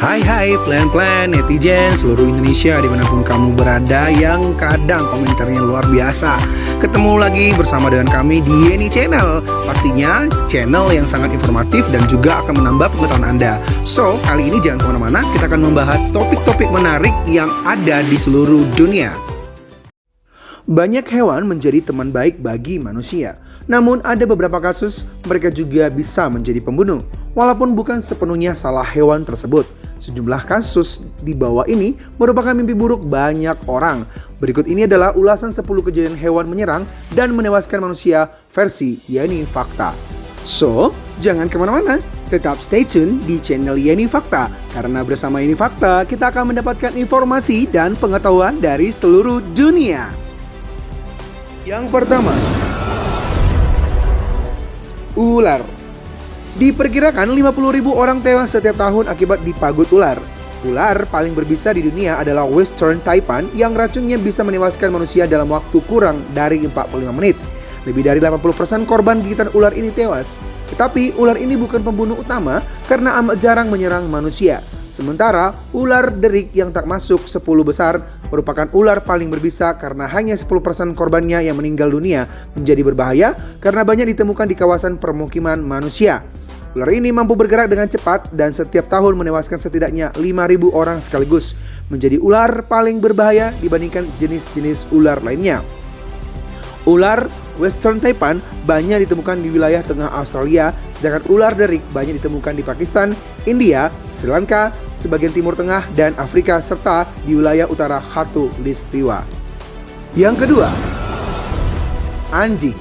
Hai plan-plan netizen seluruh Indonesia dimanapun kamu berada yang kadang komentarnya luar biasa. Ketemu lagi bersama dengan kami di Yeni Channel. Pastinya channel yang sangat informatif dan juga akan menambah pengetahuan Anda. So, kali ini jangan kemana-mana, kita akan membahas topik-topik menarik yang ada di seluruh dunia. Banyak hewan menjadi teman baik bagi manusia. Namun ada beberapa kasus mereka juga bisa menjadi pembunuh. Walaupun bukan sepenuhnya salah hewan tersebut. Sejumlah kasus di bawah ini merupakan mimpi buruk banyak orang. Berikut ini adalah ulasan 10 kejadian hewan menyerang dan menewaskan manusia versi Yeni Fakta. So, jangan kemana-mana, tetap stay tune di channel Yeni Fakta. Karena bersama Yeni Fakta, kita akan mendapatkan informasi dan pengetahuan dari seluruh dunia. Yang pertama, ular. Diperkirakan 50.000 orang tewas setiap tahun akibat dipagut ular. Ular paling berbisa di dunia adalah Western Taipan yang racunnya bisa menewaskan manusia dalam waktu kurang dari 45 menit. Lebih dari 80% korban gigitan ular ini tewas. Tetapi ular ini bukan pembunuh utama karena amat jarang menyerang manusia. Sementara ular derik yang tak masuk 10 besar merupakan ular paling berbisa karena hanya 10% korbannya yang meninggal dunia menjadi berbahaya karena banyak ditemukan di kawasan permukiman manusia. Ular ini mampu bergerak dengan cepat dan setiap tahun menewaskan setidaknya 5.000 orang sekaligus, menjadi ular paling berbahaya dibandingkan jenis-jenis ular lainnya. Ular Western Taipan banyak ditemukan di wilayah tengah Australia, sedangkan ular derik banyak ditemukan di Pakistan, India, Sri Lanka, sebagian timur tengah, dan Afrika, serta di wilayah utara Khatulistiwa. Yang kedua, anjing.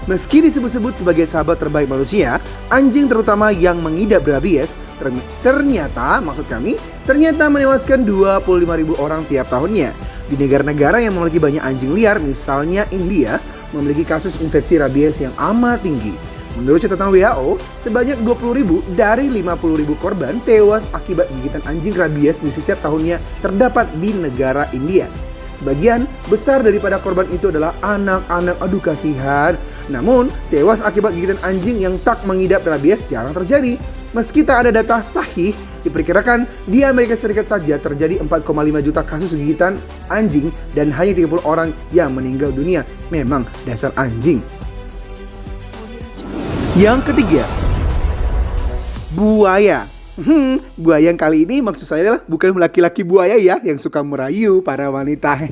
Meski disebut-sebut sebagai sahabat terbaik manusia, anjing terutama yang mengidap rabies ternyata menewaskan 25.000 orang tiap tahunnya. Di negara-negara yang memiliki banyak anjing liar, misalnya India, memiliki kasus infeksi rabies yang amat tinggi. Menurut catatan WHO, sebanyak 20.000 dari 50.000 korban tewas akibat gigitan anjing rabies di setiap tahunnya terdapat di negara India. Sebagian besar daripada korban itu adalah anak-anak, aduh kasihan. Namun, tewas akibat gigitan anjing yang tak mengidap rabies jarang terjadi. Meski tak ada data sahih, diperkirakan di Amerika Serikat saja terjadi 4,5 juta kasus gigitan anjing dan hanya 30 orang yang meninggal dunia. Memang dasar anjing. Yang ketiga, buaya. Buaya yang kali ini maksud saya adalah bukan laki-laki buaya ya yang suka merayu para wanita.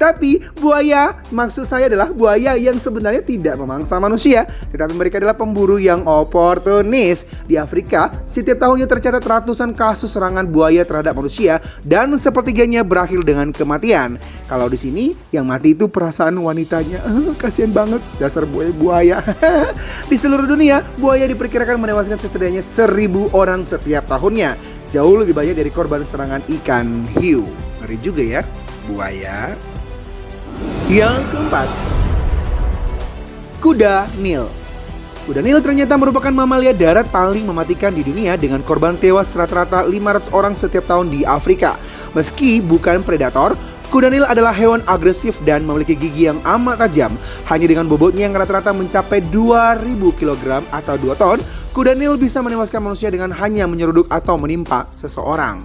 Tapi buaya maksud saya adalah buaya yang sebenarnya tidak memangsa manusia, tetapi mereka adalah pemburu yang oportunis. Di Afrika, setiap tahunnya tercatat ratusan kasus serangan buaya terhadap manusia dan sepertiganya berakhir dengan kematian. Kalau di sini yang mati itu perasaan wanitanya. Kasihan banget dasar buaya. Di seluruh dunia, buaya diperkirakan menewaskan setidaknya 1.000 orang setiap tahunnya, jauh lebih banyak dari korban serangan ikan hiu. Ngeri juga ya, buaya. Yang keempat, kuda Nil. Kuda Nil ternyata merupakan mamalia darat paling mematikan di dunia dengan korban tewas rata-rata 500 orang setiap tahun di Afrika. Meski bukan predator, kuda Nil adalah hewan agresif dan memiliki gigi yang amat tajam. Hanya dengan bobotnya yang rata-rata mencapai 2.000 kg atau 2 ton, kuda Nil bisa menewaskan manusia dengan hanya menyeruduk atau menimpa seseorang.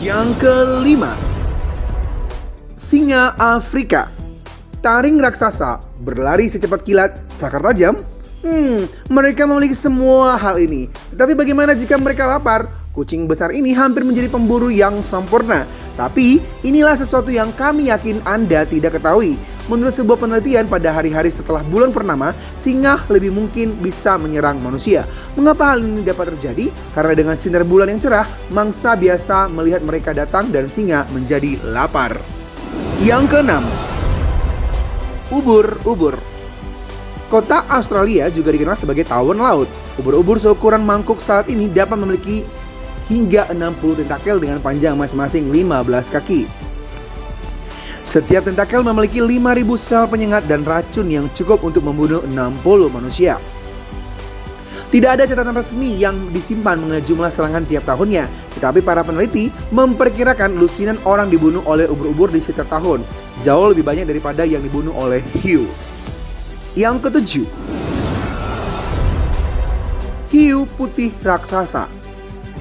Yang kelima, singa Afrika. Taring raksasa, berlari secepat kilat, sakar tajam. Mereka memiliki semua hal ini. Tapi bagaimana jika mereka lapar? Kucing besar ini hampir menjadi pemburu yang sempurna. Tapi inilah sesuatu yang kami yakin Anda tidak ketahui. Menurut sebuah penelitian pada hari-hari setelah bulan purnama, singa lebih mungkin bisa menyerang manusia. Mengapa hal ini dapat terjadi? Karena dengan sinar bulan yang cerah, mangsa biasa melihat mereka datang dan singa menjadi lapar. Yang keenam, ubur-ubur. Kota Australia juga dikenal sebagai tawon laut. Ubur-ubur seukuran mangkuk salad ini dapat memiliki hingga 60 tentakel dengan panjang masing-masing 15 kaki. Setiap tentakel memiliki 5.000 sel penyengat dan racun yang cukup untuk membunuh 60 manusia. Tidak ada catatan resmi yang disimpan mengenai jumlah serangan tiap tahunnya, tetapi para peneliti memperkirakan lusinan orang dibunuh oleh ubur-ubur di setiap tahun, jauh lebih banyak daripada yang dibunuh oleh hiu. Yang ketujuh, hiu putih raksasa.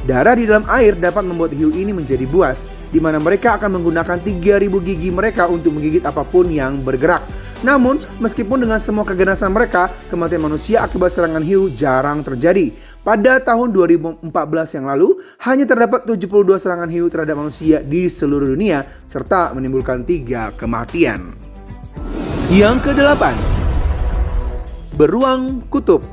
Darah di dalam air dapat membuat hiu ini menjadi buas, di mana mereka akan menggunakan 3.000 gigi mereka untuk menggigit apapun yang bergerak. Namun, meskipun dengan semua keganasan mereka, kematian manusia akibat serangan hiu jarang terjadi. Pada tahun 2014 yang lalu, hanya terdapat 72 serangan hiu terhadap manusia di seluruh dunia, serta menimbulkan 3 kematian. Yang ke-8, beruang kutub.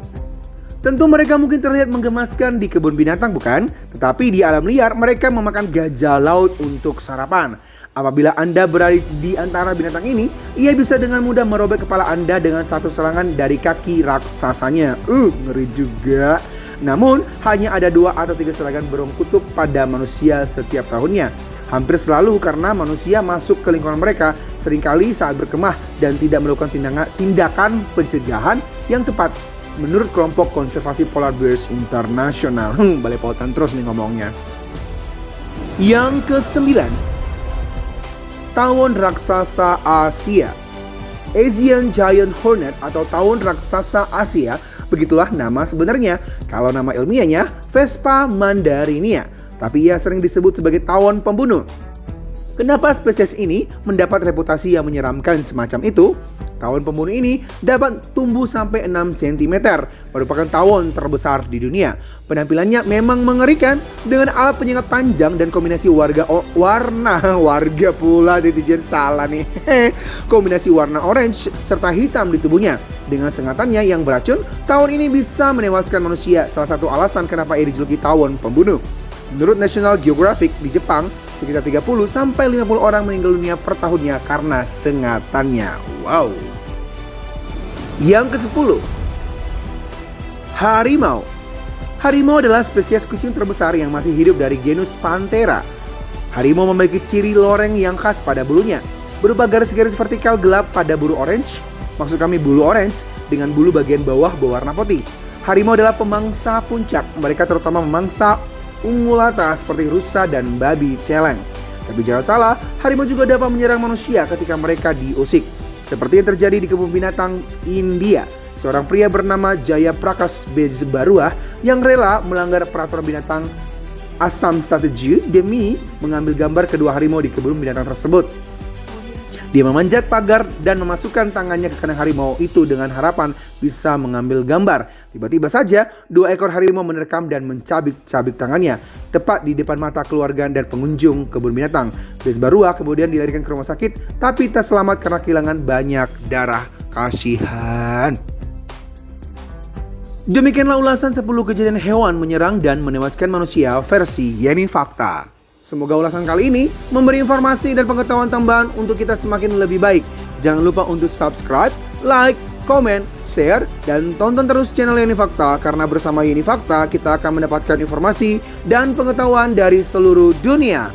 Tentu mereka mungkin terlihat menggemaskan di kebun binatang, bukan? Tetapi di alam liar mereka memakan gajah laut untuk sarapan. Apabila Anda berada di antara binatang ini, ia bisa dengan mudah merobek kepala Anda dengan satu serangan dari kaki raksasanya. Ngeri juga. Namun, hanya ada 2 atau 3 serangan beruang kutub pada manusia setiap tahunnya. Hampir selalu karena manusia masuk ke lingkungan mereka, seringkali saat berkemah dan tidak melakukan tindakan pencegahan yang tepat. Menurut kelompok konservasi Polar Bears International. Balik pautan terus nih ngomongnya. Yang ke-9, tawon raksasa Asia. Asian Giant Hornet atau tawon raksasa Asia, begitulah nama sebenarnya. Kalau nama ilmiahnya Vespa mandarinia, tapi ia sering disebut sebagai tawon pembunuh. Kenapa spesies ini mendapat reputasi yang menyeramkan semacam itu? Tawon pembunuh ini dapat tumbuh sampai 6 cm, merupakan tawon terbesar di dunia. Penampilannya memang mengerikan dengan alat penyengat panjang dan kombinasi warna pula netizen salah nih. Kombinasi warna orange serta hitam di tubuhnya. Dengan sengatannya yang beracun, tawon ini bisa menewaskan manusia. Salah satu alasan kenapa ia dijuluki tawon pembunuh. Menurut National Geographic, di Jepang, sekitar 30-50 orang meninggal dunia per tahunnya karena sengatannya. Wow. Yang ke-10, harimau. Harimau adalah spesies kucing terbesar yang masih hidup dari genus Panthera. Harimau memiliki ciri loreng yang khas pada bulunya, berupa garis-garis vertikal gelap pada bulu orange. Maksud kami bulu orange dengan bulu bagian bawah berwarna putih. Harimau adalah pemangsa puncak. Mereka terutama memangsa ungulata seperti rusa dan babi celeng. Tapi jangan salah, harimau juga dapat menyerang manusia ketika mereka diusik. Seperti yang terjadi di kebun binatang India. Seorang pria bernama Jaya Prakash Bezbaruah yang rela melanggar peraturan binatang Assam Strategy demi mengambil gambar kedua harimau di kebun binatang tersebut. Dia memanjat pagar dan memasukkan tangannya ke kandang harimau itu dengan harapan bisa mengambil gambar. Tiba-tiba saja 2 ekor harimau menerkam dan mencabik-cabik tangannya tepat di depan mata keluarga dan pengunjung kebun binatang. Bezbaruah kemudian dilarikan ke rumah sakit tapi tak selamat karena kehilangan banyak darah. Kasihan. Demikianlah ulasan 10 kejadian hewan menyerang dan menewaskan manusia versi Yeni Fakta. Semoga ulasan kali ini memberi informasi dan pengetahuan tambahan untuk kita semakin lebih baik. Jangan lupa untuk subscribe, like, komen, share, dan tonton terus channel Yeni Fakta. Karena bersama Yeni Fakta kita akan mendapatkan informasi dan pengetahuan dari seluruh dunia.